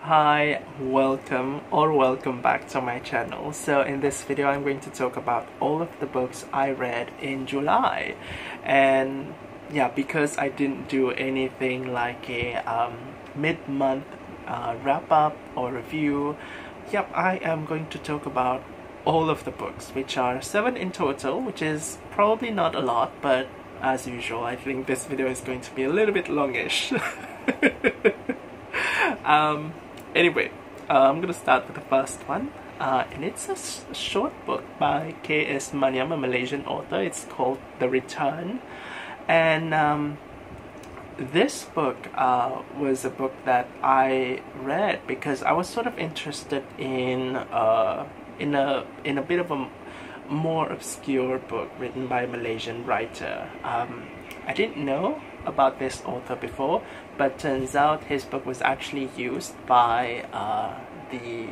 Hi, welcome back to my channel. So in this video I'm going to talk about all of the books I read in July. And yeah, because I didn't do anything like a mid-month wrap up or review, yep, I am going to talk about all of the books, which are 7 in total, which is probably not a lot, but as usual I think this video is going to be a little bit longish. Anyway, I'm gonna start with the first one, and it's a short book by K.S. Maniam, a Malaysian author. It's called The Return, and this book was a book that I read because I was sort of interested in a bit of a more obscure book written by a Malaysian writer. I didn't know about this author before, but turns out his book was actually used by the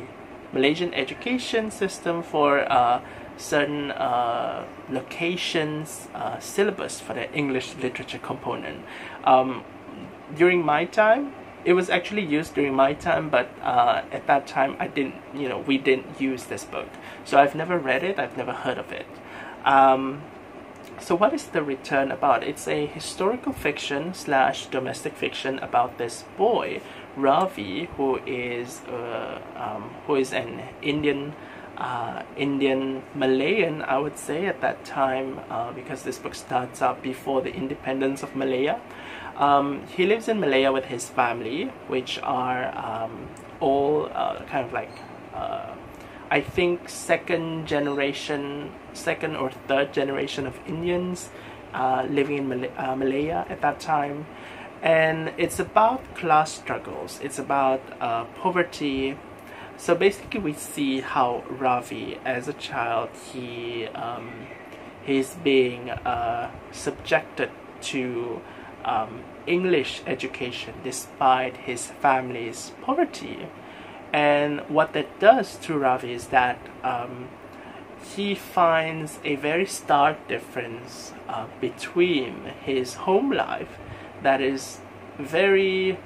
Malaysian education system for certain locations syllabus for the English literature component. During my time, it was actually used during my time, but at that time we didn't use this book, so I've never read it, I've never heard of it. So what is The Return about? It's a historical fiction / domestic fiction about this boy, Ravi, who is an Indian Malayan, I would say, at that time, because this book starts out before the independence of Malaya. He lives in Malaya with his family, which are all kind of like I think second or third generation of Indians living in Malaya at that time. And it's about class struggles, it's about poverty. So basically we see how Ravi, as a child, he's being subjected to English education despite his family's poverty. And what that does to Ravi is that he finds a very stark difference between his home life that is very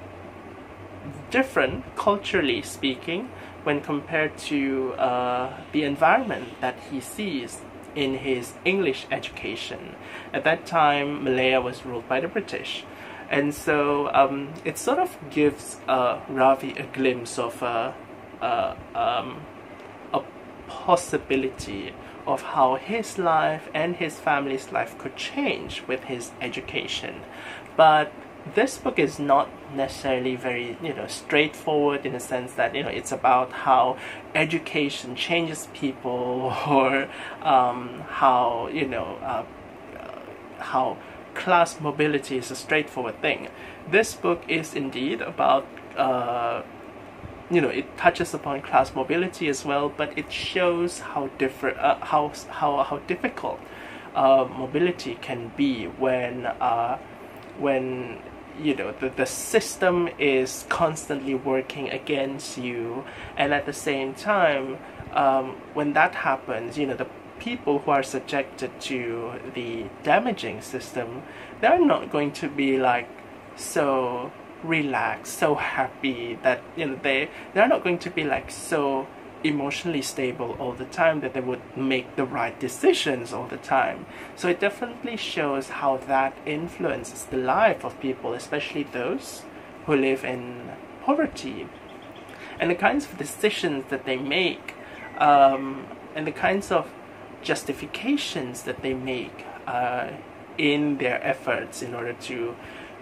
different culturally speaking when compared to the environment that he sees in his English education. At that time, Malaya was ruled by the British. And so it sort of gives Ravi a glimpse of a possibility of how his life and his family's life could change with his education. But this book is not necessarily very, straightforward, in a sense that, it's about how education changes people, or how class mobility is a straightforward thing. This book is indeed about it touches upon class mobility as well, but it shows how different how difficult mobility can be when the system is constantly working against you, and at the same time when that happens, the people who are subjected to the damaging system, they're not going to be like so relaxed, so happy, that they're not going to be like so emotionally stable all the time that they would make the right decisions all the time. So it definitely shows how that influences the life of people, especially those who live in poverty, and the kinds of decisions that they make, and the kinds of justifications that they make in their efforts in order to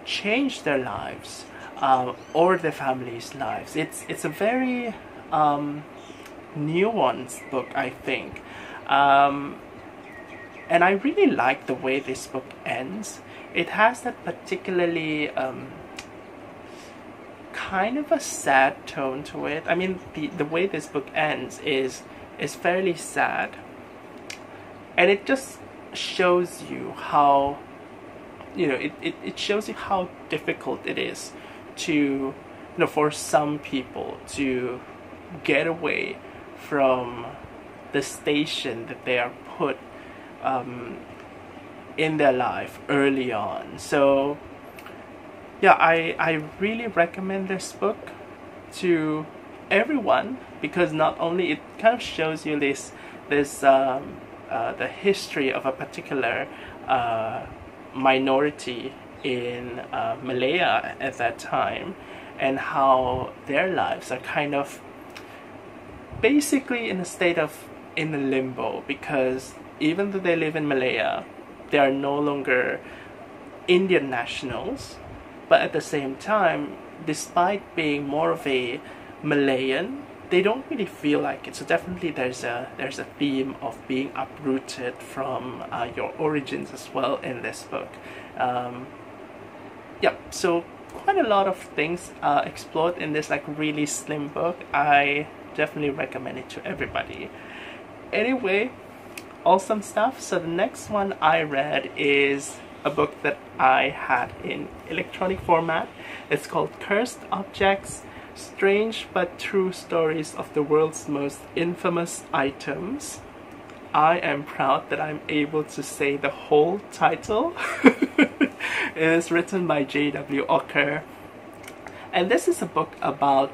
change their lives or their families' lives. It's a very nuanced book, I think, and I really like the way this book ends. It has that particularly kind of a sad tone to it. I mean, the way this book ends is fairly sad, and it just shows you how it shows you how difficult it is to for some people to get away from the station that they are put in their life early on. So yeah, I really recommend this book to everyone, because not only it kind of shows you this the history of a particular minority in Malaya at that time, and how their lives are kind of basically in a state of in a limbo, because even though they live in Malaya, they are no longer Indian nationals, but at the same time, despite being more of a Malayan, they don't really feel like it. So definitely there's a theme of being uprooted from your origins as well in this book. So quite a lot of things explored in this like really slim book. I definitely recommend it to everybody. Anyway, awesome stuff. So the next one I read is a book that I had in electronic format. It's called Cursed Objects, Strange but True Stories of the World's Most Infamous Items. I am proud that I'm able to say the whole title. It is written by J.W. Ocker, and this is a book about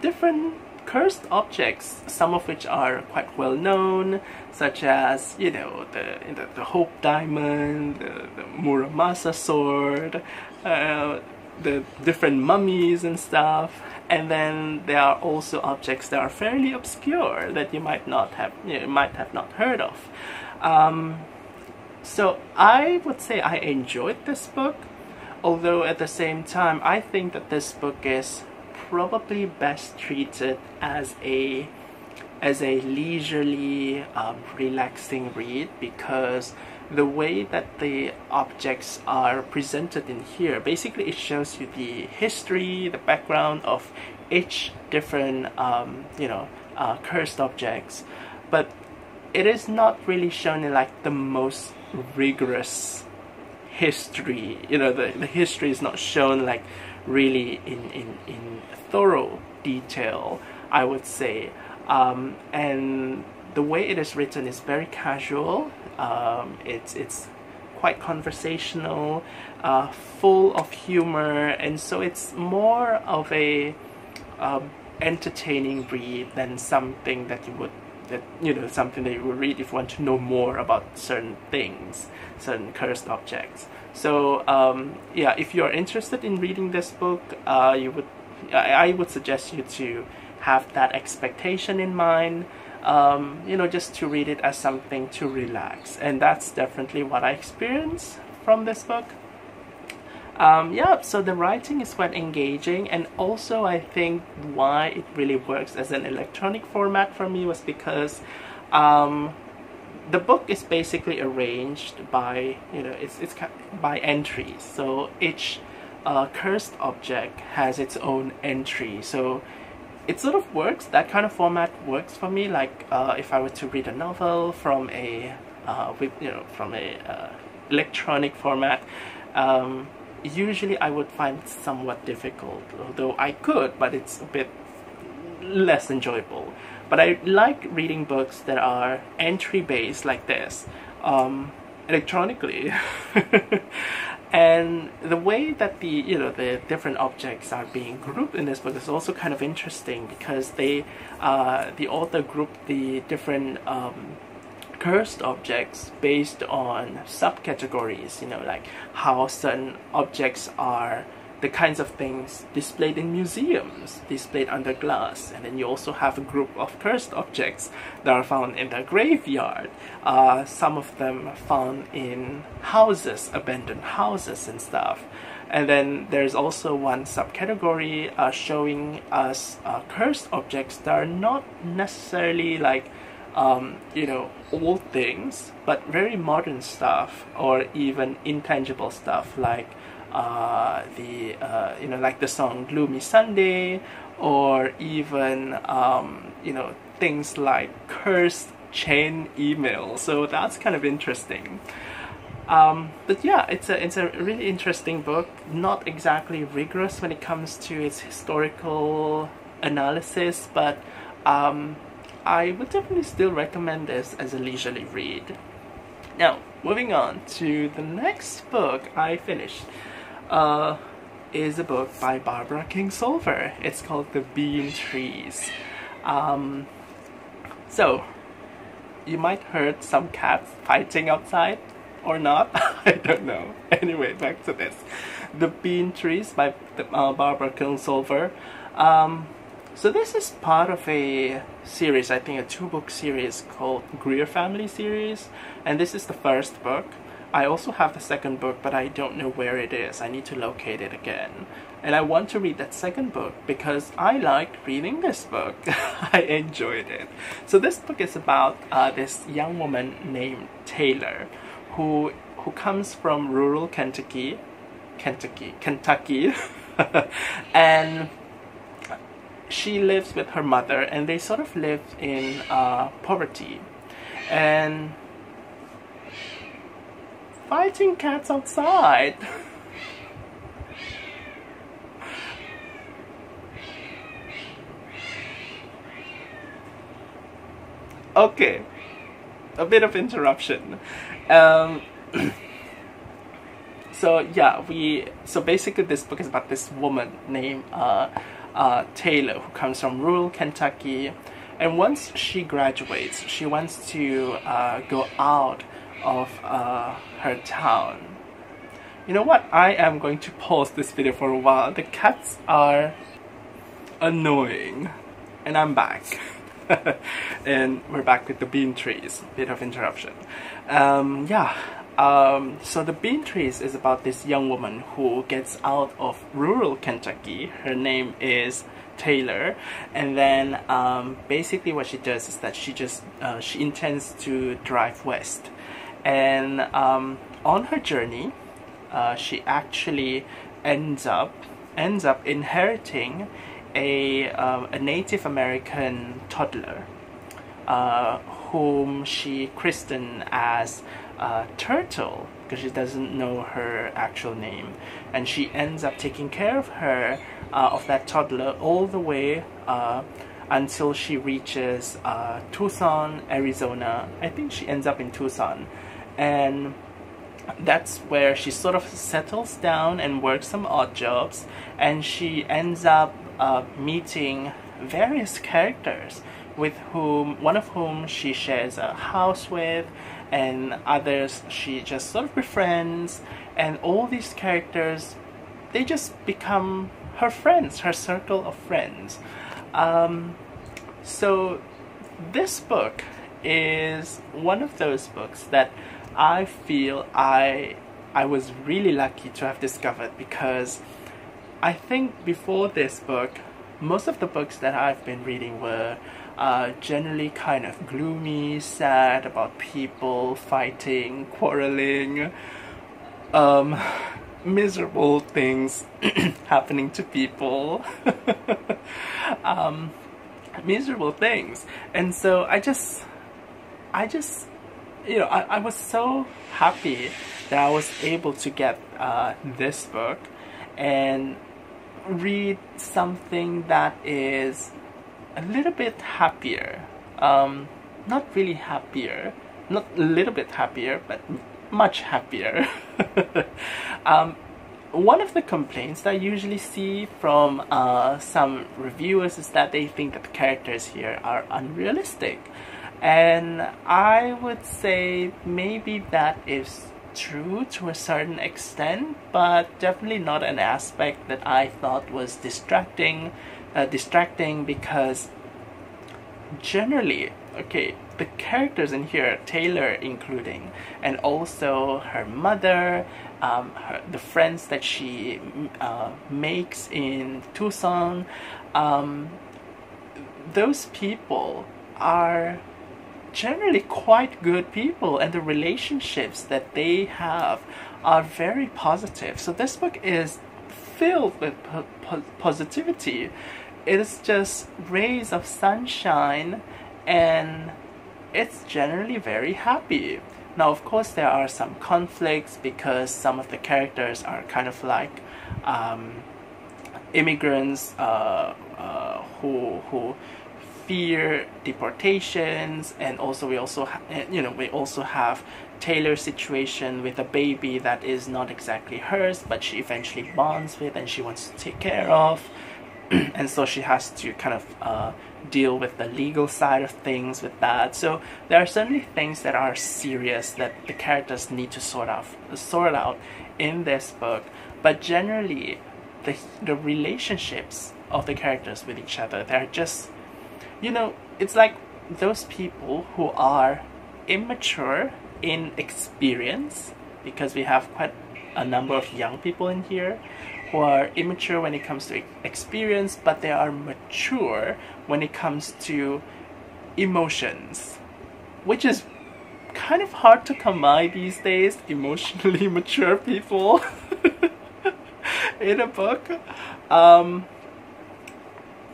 different cursed objects, some of which are quite well known, such as, you know, the Hope Diamond, the Muramasa sword, the different mummies and stuff. And then there are also objects that are fairly obscure that you might have not heard of. So I would say I enjoyed this book, although at the same time I think that this book is probably best treated as a leisurely, relaxing read, because the way that the objects are presented in here, basically it shows you the history, the background of each different cursed objects, but it is not really shown in like the most rigorous history. You know, the history is not shown like really in thorough detail, I would say. And the way it is written is very casual. It's quite conversational, full of humor, and so it's more of a entertaining read than something that you would read if you want to know more about certain things, certain cursed objects. So if you're interested in reading this book, I would suggest you to have that expectation in mind, just to read it as something to relax, and that's definitely what I experienced from this book. So the writing is quite engaging, and also I think why it really works as an electronic format for me was because the book is basically arranged by, it's by entries. So each cursed object has its own entry. So it sort of works, that kind of format works for me. Like if I were to read a novel from a electronic format, usually I would find it somewhat difficult, although I could, but it's a bit less enjoyable. But I like reading books that are entry based like this, electronically. And the way that the different objects are being grouped in this book is also kind of interesting, because the author grouped the different cursed objects based on subcategories, like how certain objects are the kinds of things displayed in museums, displayed under glass. And then you also have a group of cursed objects that are found in the graveyard, some of them found in houses, abandoned houses and stuff. And then there's also one subcategory showing us cursed objects that are not necessarily like old things, but very modern stuff, or even intangible stuff, like like the song Gloomy Sunday, or even things like cursed chain email. So that's kind of interesting. But yeah, it's a really interesting book. Not exactly rigorous when it comes to its historical analysis, but I would definitely still recommend this as a leisurely read. Now, moving on to the next book I finished. is a book by Barbara Kingsolver. It's called The Bean Trees. So, you might heard some cats fighting outside, or not. I don't know. Anyway, back to this. The Bean Trees by Barbara Kingsolver. So this is part of a series, I think a 2-book series called Greer Family series, and this is the first book. I also have the second book, but I don't know where it is. I need to locate it again. And I want to read that second book because I liked reading this book. I enjoyed it. So this book is about this young woman named Taylor who comes from rural Kentucky, and she lives with her mother, and they sort of live in poverty. And fighting cats outside. Okay, a bit of interruption. So yeah, so basically this book is about this woman named Taylor, who comes from rural Kentucky, and once she graduates, she wants to go out of her town. You know what? I am going to pause this video for a while. The cats are annoying, and I'm back. And we're back with the Bean Trees. Bit of interruption. So the Bean Trees is about this young woman who gets out of rural Kentucky. Her name is Taylor, and then basically what she does is that she intends to drive west, and on her journey she actually ends up inheriting a Native American toddler whom she christened as Turtle, because she doesn't know her actual name, and she ends up taking care of her of that toddler all the way until she reaches Tucson, Arizona. I think she ends up in Tucson, and that's where she sort of settles down and works some odd jobs, and she ends up meeting various characters, with one of whom she shares a house with, and others she just sort of befriends, and all these characters, they just become her friends, her circle of friends. So this book is one of those books that I feel I was really lucky to have discovered, because I think before this book, most of the books that I've been reading were generally kind of gloomy, sad, about people fighting, quarreling, miserable things happening to people, miserable things. And so I just, you know, I was so happy that I was able to get this book and read something that is a little bit happier. Not really happier, not a little bit happier, but much happier. One of the complaints that I usually see from some reviewers is that they think that the characters here are unrealistic. And I would say maybe that is true to a certain extent, but definitely not an aspect that I thought was distracting, because generally, okay, the characters in here, Taylor including, and also her mother, the friends that she makes in Tucson, those people are generally quite good people, and the relationships that they have are very positive. So this book is filled with positivity. It is just rays of sunshine, and it's generally very happy. Now, of course, there are some conflicts because some of the characters are kind of like immigrants who fear deportations, and also we also have Taylor's situation with a baby that is not exactly hers, but she eventually bonds with and she wants to take care of. And so she has to kind of deal with the legal side of things with that. So there are certainly things that are serious that the characters need to sort out in this book. But generally, the relationships of the characters with each other, they're just, it's like those people who are immature in experience, because we have quite a number of young people in here who are immature when it comes to experience, but they are mature when it comes to emotions, which is kind of hard to come by these days, emotionally mature people in a book.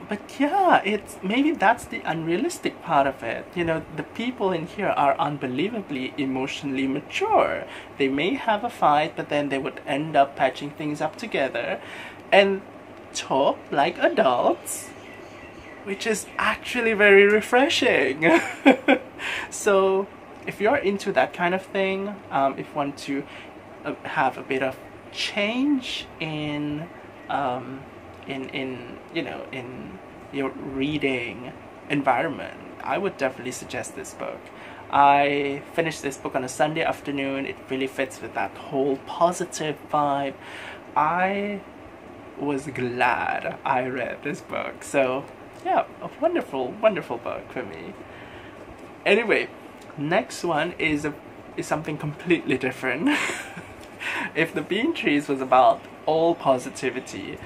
But yeah, maybe that's the unrealistic part of it. The people in here are unbelievably emotionally mature. They may have a fight, but then they would end up patching things up together and talk like adults, which is actually very refreshing. So if you're into that kind of thing, if you want to have a bit of change in your reading environment, I would definitely suggest this book. I finished this book on a Sunday afternoon. It really fits with that whole positive vibe. I was glad I read this book. So yeah, a wonderful, wonderful book for me. Anyway, next one is something completely different. If the Bean Trees was about all positivity,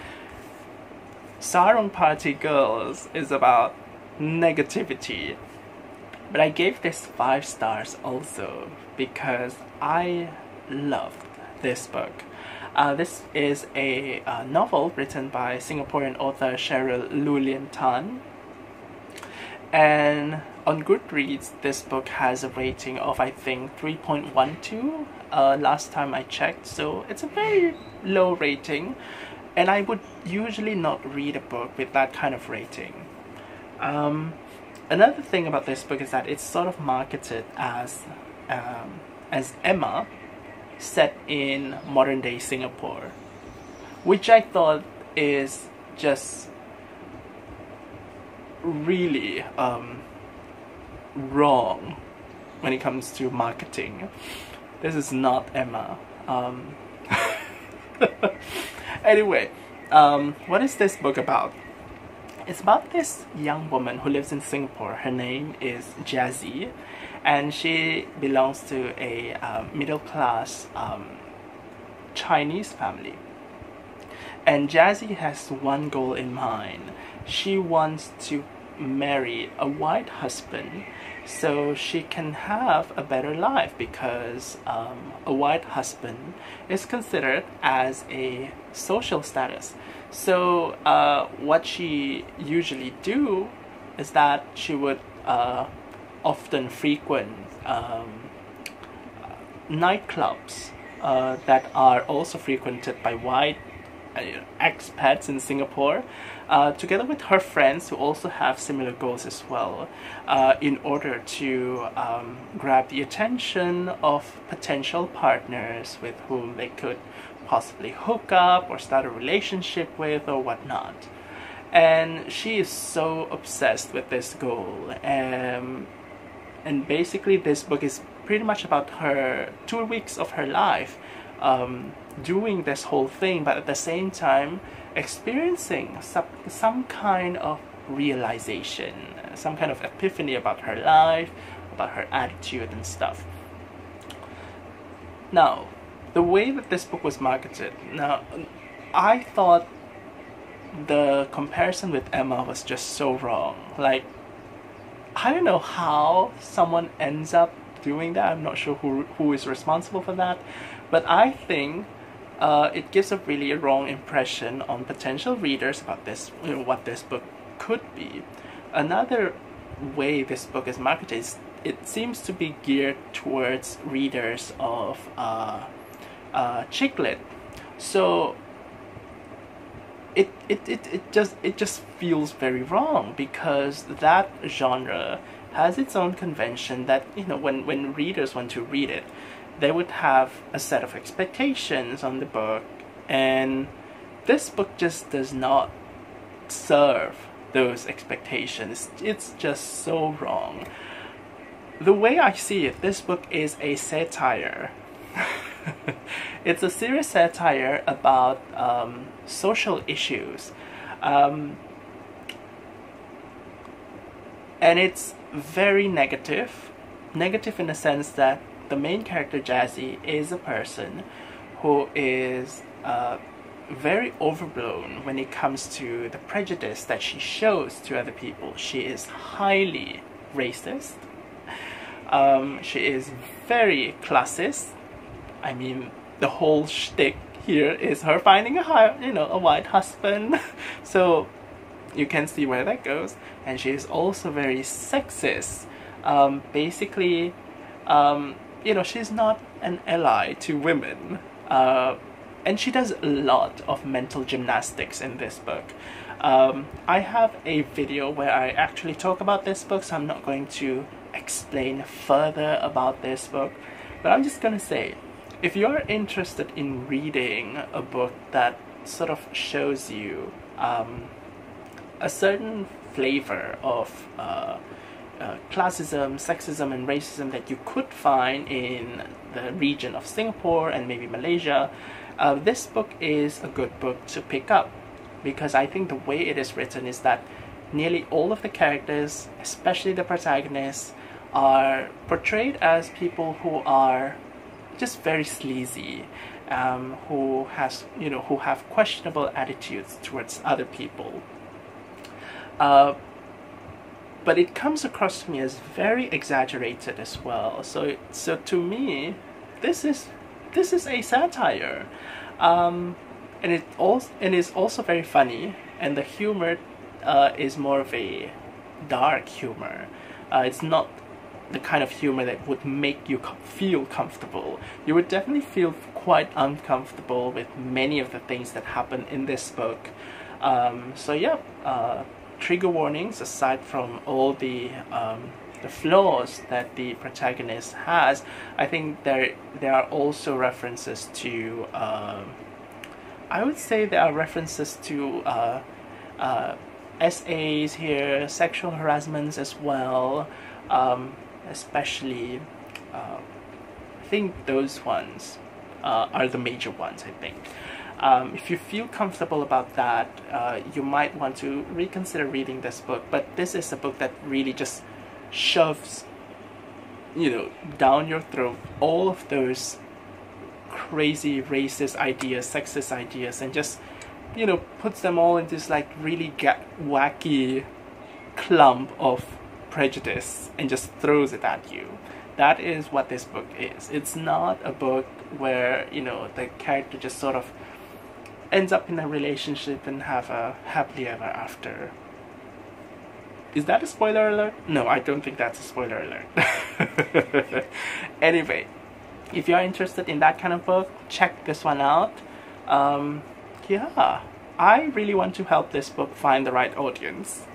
Sarong Party Girls is about negativity. But I gave this 5 stars also because I loved this book. This is a novel written by Singaporean author Cheryl Lu-Lien. And on Goodreads, this book has a rating of, I think, 3.12 last time I checked. So it's a very low rating. And I would usually not read a book with that kind of rating. Another thing about this book is that it's sort of marketed as Emma, set in modern day Singapore, which I thought is just really wrong when it comes to marketing. This is not Emma. Anyway, what is this book about? It's about this young woman who lives in Singapore. Her name is Jazeline, and she belongs to a middle-class Chinese family. And Jazeline has one goal in mind. She wants to marry a white husband so she can have a better life, because a white husband is considered as a social status. So what she usually do is that she would often frequent nightclubs that are also frequented by white expats in Singapore, together with her friends who also have similar goals as well, in order to grab the attention of potential partners with whom they could possibly hook up or start a relationship with or whatnot. And she is so obsessed with this goal, and basically this book is pretty much about her 2 weeks of her life doing this whole thing, but at the same time experiencing some kind of realization, some kind of epiphany about her life, about her attitude and stuff. Now, the way that this book was marketed, I thought the comparison with Emma was just so wrong. Like, I don't know how someone ends up doing that. I'm not sure who is responsible for that, but I think it gives a really wrong impression on potential readers about this, what this book could be. Another way this book is marketed is it seems to be geared towards readers of chick lit. So it just feels very wrong, because that genre has its own convention that, you know, when readers want to read it, they would have a set of expectations on the book, and this book just does not serve those expectations. It's just so wrong. The way I see it, this book is a satire. It's a serious satire about social issues. And it's very negative. Negative in the sense that the main character, Jazzy, is a person who is very overblown when it comes to the prejudice that she shows to other people. She is highly racist. She is very classist. I mean, the whole shtick here is her finding a white husband. So you can see where that goes. And she is also very sexist. Basically, you know, she's not an ally to women. And she does a lot of mental gymnastics in this book. I have a video where I actually talk about this book, so I'm not going to explain further about this book. But I'm just gonna say, if you're interested in reading a book that sort of shows you a certain flavor of classism, sexism, and racism that you could find in the region of Singapore and maybe Malaysia, this book is a good book to pick up, because I think the way it is written is that nearly all of the characters, especially the protagonists, are portrayed as people who are just very sleazy, who have questionable attitudes towards other people. But it comes across to me as very exaggerated as well. So to me, this is a satire, and it is also very funny, and the humor is more of a dark humor. It's not the kind of humor that would make you feel comfortable. You would definitely feel quite uncomfortable with many of the things that happen in this book. So yeah, trigger warnings aside from all the flaws that the protagonist has. I think there are also references to I would say there are references to SAs here, sexual harassments as well, especially I think those ones are the major ones, I think. If you feel comfortable about that, you might want to reconsider reading this book. But this is a book that really just shoves, you know, down your throat all of those crazy racist ideas, sexist ideas, and just, you know, puts them all into this like really wacky clump of prejudice and just throws it at you. That is what this book is. It's not a book where, you know, the character just sort of ends up in a relationship and have a happily ever after. Is that a spoiler alert? No, I don't think that's a spoiler alert. Anyway, if you're interested in that kind of book, check this one out. Yeah, I really want to help this book find the right audience.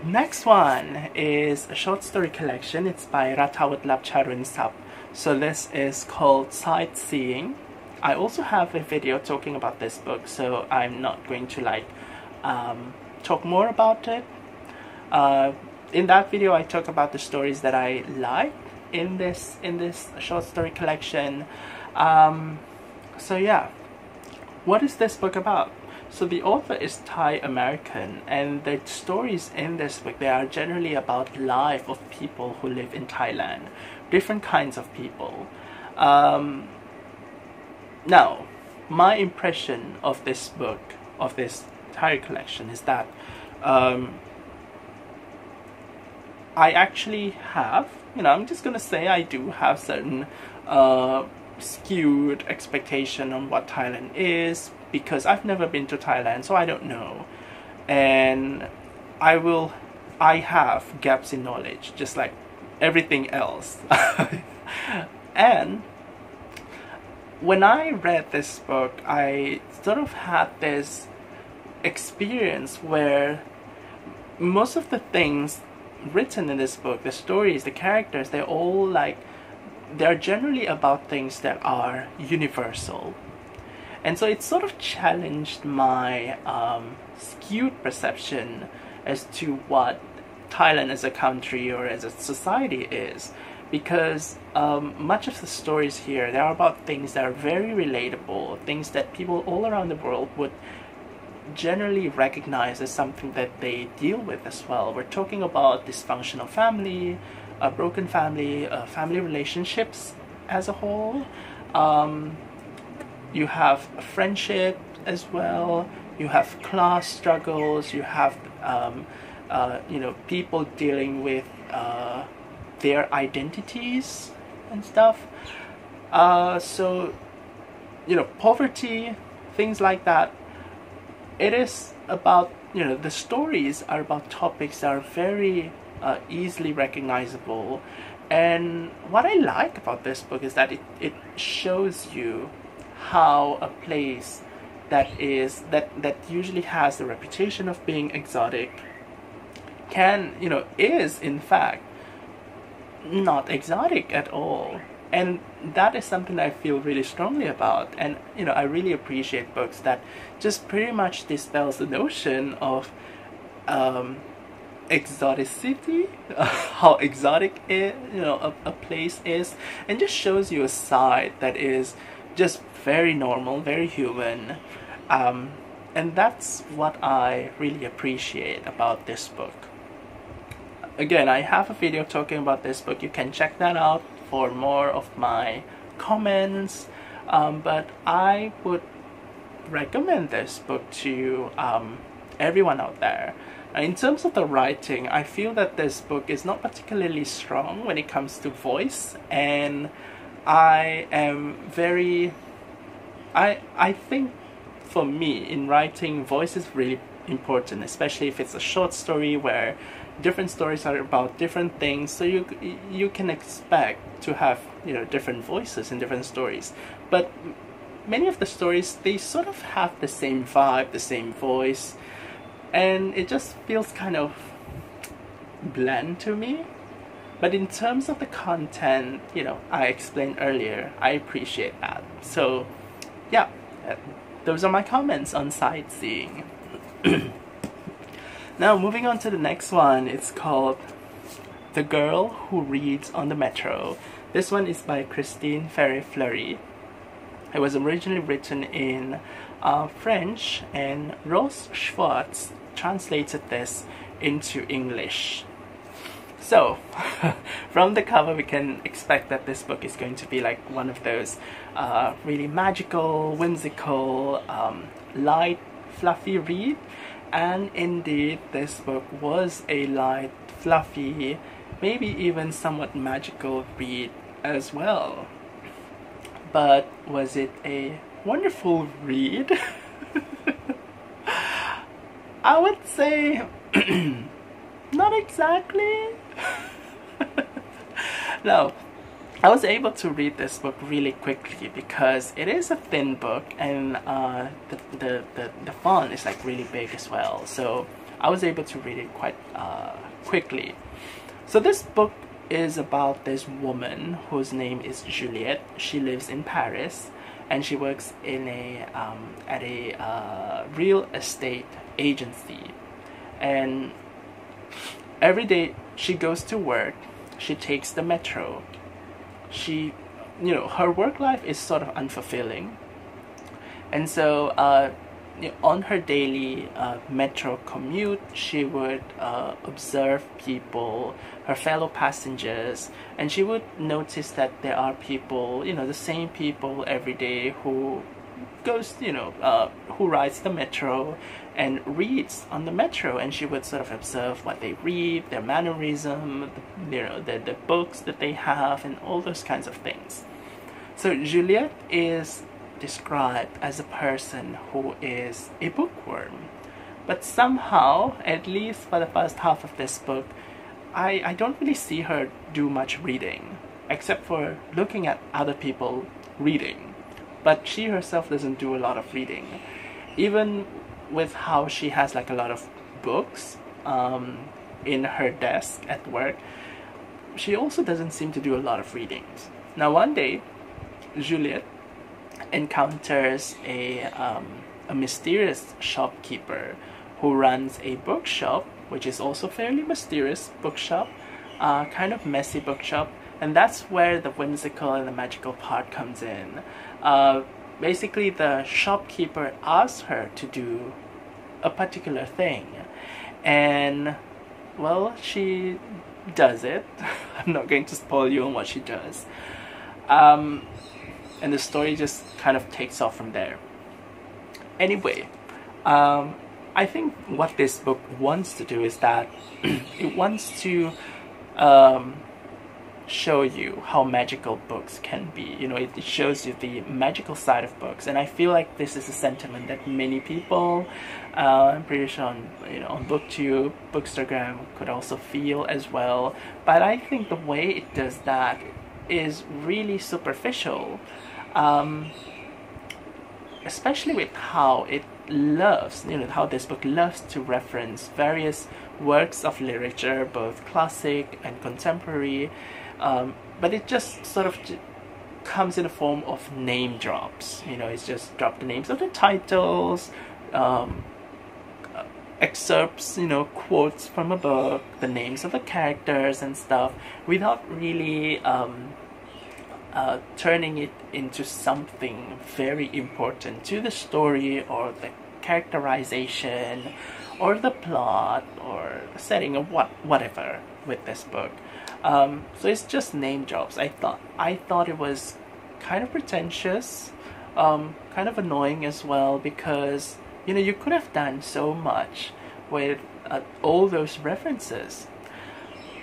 Next one is a short story collection. It's by Rattawut, Lapcharoensap. So this is called Sightseeing. I also have a video talking about this book, so I'm not going to like talk more about it. In that video, I talk about the stories that I like in this short story collection. So yeah, what is this book about? So the author is Thai American, and the stories in this book, they are generally about life of people who live in Thailand, different kinds of people. Now, my impression of this book, of this entire collection, is that I actually have, you know, I'm just gonna say I do have certain skewed expectation on what Thailand is, because I've never been to Thailand, so I don't know. And I have gaps in knowledge, just like everything else. And when I read this book, I sort of had this experience where most of the things written in this book, the stories, the characters, they're generally about things that are universal. And so it sort of challenged my skewed perception as to what Thailand as a country or as a society is. Because much of the stories here, they are about things that are very relatable, things that people all around the world would generally recognize as something that they deal with as well. We're talking about dysfunctional family, a broken family, family relationships as a whole. You have friendship as well. You have class struggles. You have people dealing with their identities and stuff. So poverty, things like that. It is about, the stories are about topics that are very easily recognizable. And what I like about this book is that it shows you how a place that usually has the reputation of being exotic is in fact not exotic at all. And that is something I feel really strongly about. And I really appreciate books that just pretty much dispels the notion of exoticity, how exotic a place is, and just shows you a side that is just very normal, very human. And that's what I really appreciate about this book. Again, I have a video talking about this book. You can check that out for more of my comments. But I would recommend this book to everyone out there. In terms of the writing, I feel that this book is not particularly strong when it comes to voice, and I think for me, in writing, voice is really important, especially if it's a short story where different stories are about different things, so you can expect to have different voices in different stories. But many of the stories, they sort of have the same vibe, the same voice, and it just feels kind of bland to me. But in terms of the content, I explained earlier, I appreciate that. So yeah, those are my comments on Sightseeing. Now moving on to the next one. It's called The Girl Who Reads on the Metro. This one is by Christine Féret-Fleury. It was originally written in French, and Rose Schwartz translated this into English. So, from the cover we can expect that this book is going to be like one of those really magical, whimsical, light, fluffy read. And indeed, this book was a light, fluffy, maybe even somewhat magical read as well. But was it a wonderful read? I would say not exactly. No, I was able to read this book really quickly because it is a thin book, and the font is like really big as well. So I was able to read it quite quickly. So this book is about this woman whose name is Juliette. She lives in Paris, and she works in at a real estate agency. And every day she goes to work, she takes the metro. Her work life is sort of unfulfilling, and so on her daily metro commute, she would observe people, her fellow passengers, and she would notice that there are people, the same people every day who goes, who rides the metro and reads on the metro, and she would sort of observe what they read, their mannerism, the books that they have, and all those kinds of things. So Juliette is described as a person who is a bookworm, but somehow, at least for the first half of this book, I don't really see her do much reading, except for looking at other people reading. but she herself doesn't do a lot of reading. Even with how she has like a lot of books in her desk at work, she also doesn't seem to do a lot of readings. Now one day, Juliette encounters a mysterious shopkeeper who runs a bookshop, which is also fairly mysterious bookshop, kind of messy bookshop, and that's where the whimsical and the magical part comes in. Basically, the shopkeeper asks her to do a particular thing, and well, she does it. I'm not going to spoil you on what she does. And the story just kind of takes off from there. Anyway, I think what this book wants to do is that it wants to show you how magical books can be. You know, it shows you the magical side of books, and I feel like this is a sentiment that many people, I'm pretty sure on, on BookTube, Bookstagram, could also feel as well. But I think the way it does that is really superficial, especially with how it loves, how this book loves to reference various works of literature, both classic and contemporary, but it just sort of comes in the form of name drops. It's just drop the names of the titles, excerpts, quotes from a book, the names of the characters and stuff, without really turning it into something very important to the story or the characterization or the plot or setting of whatever with this book. So it's just name drops. I thought it was kind of pretentious, kind of annoying as well, because you could have done so much with all those references.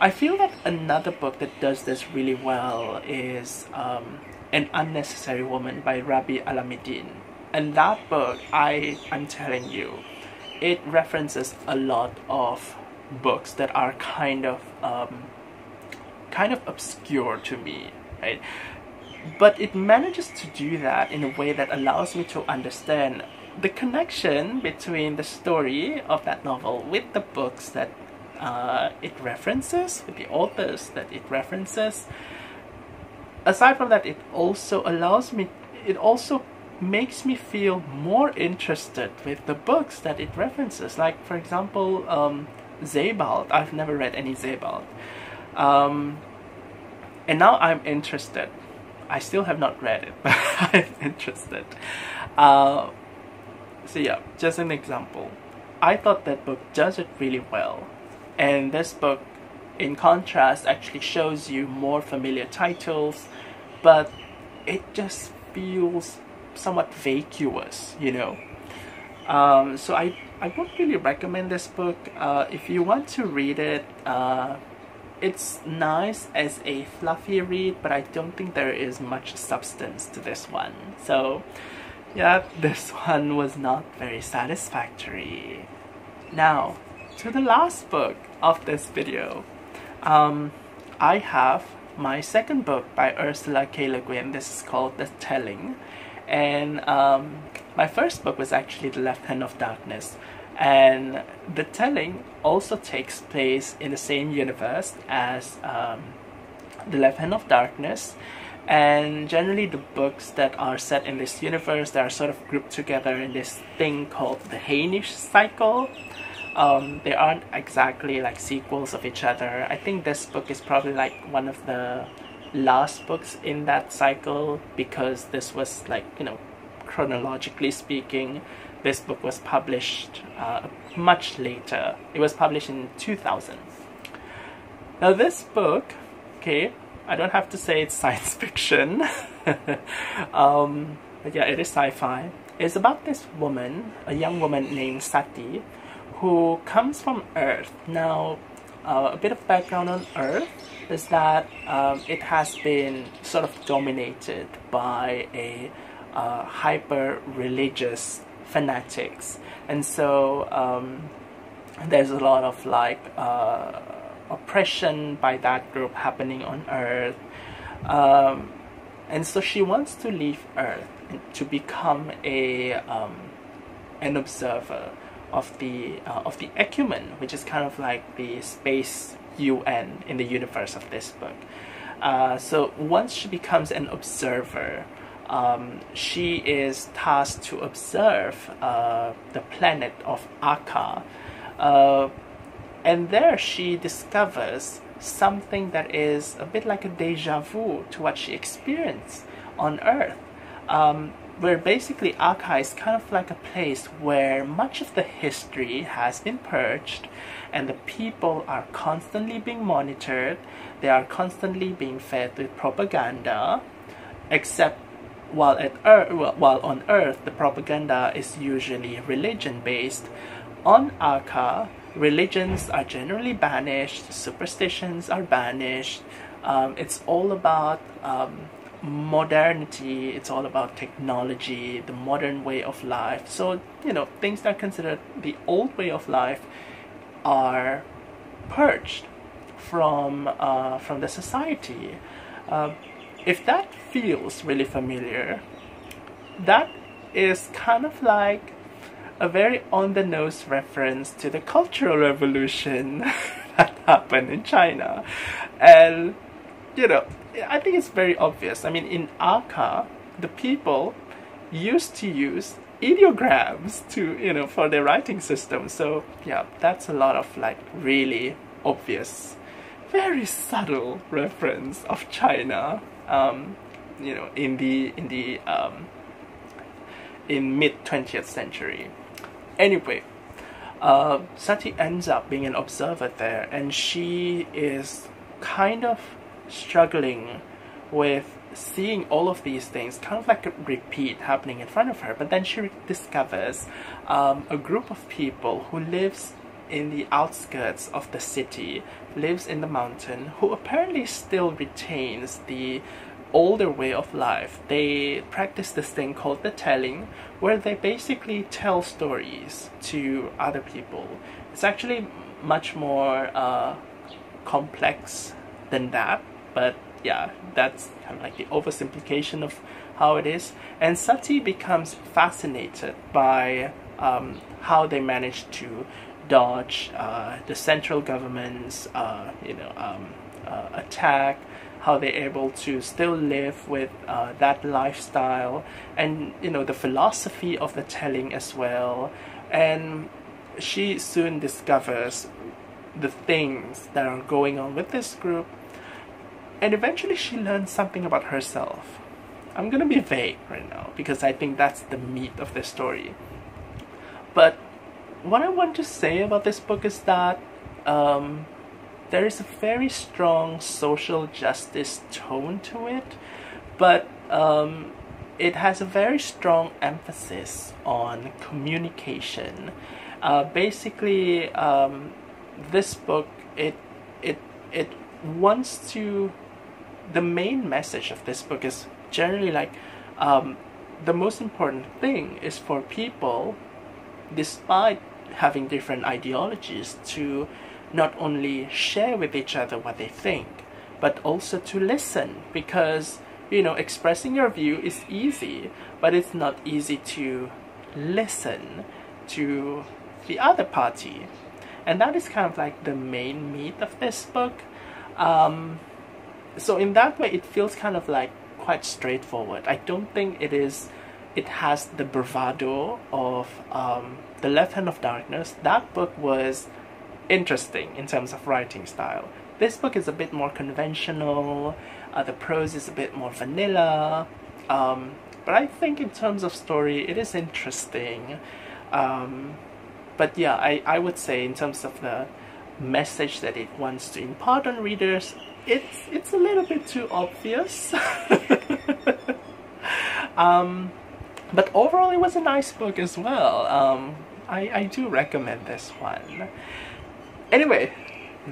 I feel that another book that does this really well is An Unnecessary Woman by Rabih Alameddine. And that book, I'm telling you, it references a lot of books that are kind of obscure to me, right? But it manages to do that in a way that allows me to understand the connection between the story of that novel with the books that it references, with the authors that it references. Aside from that, it also makes me feel more interested with the books that it references. Like, for example, Sebald. I've never read any Sebald. And now I'm interested. I still have not read it, but I'm interested. So yeah, just an example. I thought that book does it really well. And this book, in contrast, actually shows you more familiar titles, but it just feels somewhat vacuous, So I would really recommend this book. If you want to read it, it's nice as a fluffy read, but I don't think there is much substance to this one. So yeah, this one was not very satisfactory. Now, to the last book of this video. I have my second book by Ursula K. Le Guin. This is called The Telling. And my first book was actually The Left Hand of Darkness. And The Telling also takes place in the same universe as The Left Hand of Darkness. And generally the books that are set in this universe, they are sort of grouped together in this thing called the Hainish cycle. They aren't exactly like sequels of each other. I think this book is probably like one of the last books in that cycle, because this was like, chronologically speaking, this book was published much later. It was published in 2000. Now this book, okay, I don't have to say it's science fiction, but yeah, it is sci-fi. It's about this woman, a young woman named Sutty, who comes from Earth. Now, a bit of background on Earth is that it has been sort of dominated by a hyper-religious fanatics, and so there's a lot of like oppression by that group happening on Earth, and so she wants to leave Earth to become an observer of the Ecumen, which is kind of like the space UN in the universe of this book. So once she becomes an observer, she is tasked to observe the planet of Akka, and there she discovers something that is a bit like a deja vu to what she experienced on Earth, where basically Akka is kind of like a place where much of the history has been purged, and the people are constantly being monitored. They are constantly being fed with propaganda, except while on Earth the propaganda is usually religion-based. On Akka, religions are generally banished, superstitions are banished. It's all about modernity, it's all about technology, the modern way of life. So, you know, things that are considered the old way of life are purged from the society. If that feels really familiar, that is kind of like a very on-the-nose reference to the Cultural Revolution that happened in China. And, you know, I think it's very obvious. I mean, in Akka, the people used to use ideograms to, you know, for their writing system. So, yeah, that's a lot of, like, really obvious, very subtle reference of China, you know, in mid-20th century. Anyway, Sutty ends up being an observer there, and she is kind of struggling with seeing all of these things kind of like a repeat happening in front of her. But then she discovers a group of people who lives in the outskirts of the city, lives in the mountain, who apparently still retains the older way of life. They practice this thing called the telling, where they basically tell stories to other people. It's actually much more complex than that, but yeah, that's kind of like the oversimplification of how it is. And Sutty becomes fascinated by how they manage to dodge the central government's attack, how they're able to still live with that lifestyle, and, you know, the philosophy of the telling as well. And she soon discovers the things that are going on with this group, and eventually she learns something about herself. I'm gonna be vague right now because I think that's the meat of the story. But what I want to say about this book is that there is a very strong social justice tone to it, but it has a very strong emphasis on communication. Basically, this book, it wants to, the main message of this book is generally like, the most important thing is for people, despite having different ideologies, to not only share with each other what they think, but also to listen. Because, you know, expressing your view is easy, but it's not easy to listen to the other party. And that is kind of like the main meat of this book. So in that way, it feels kind of like quite straightforward. I don't think it has the bravado of The Left Hand of Darkness. That book was interesting in terms of writing style. This book is a bit more conventional, the prose is a bit more vanilla, but I think in terms of story it is interesting. But yeah, I would say in terms of the message that it wants to impart on readers, it's a little bit too obvious. But overall it was a nice book as well. I do recommend this one. Anyway,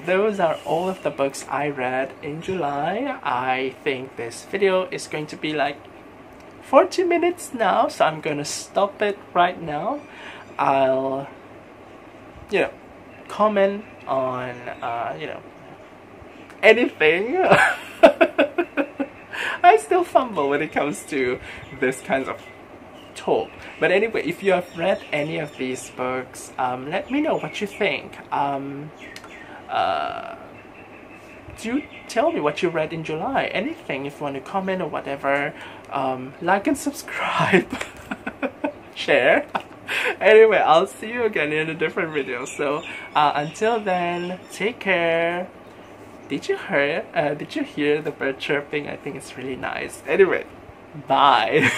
those are all of the books I read in July. I think this video is going to be like 40 minutes now, so I'm going to stop it right now. I'll, you know, comment on, you know, anything. I I still fumble when it comes to this kind of talk. But anyway, if you have read any of these books, let me know what you think. Do tell me what you read in July. Anything, if you want to comment or whatever. Like and subscribe. Share. Anyway, I'll see you again in a different video. So until then, take care. Did you hear the bird chirping? I think it's really nice. Anyway, bye.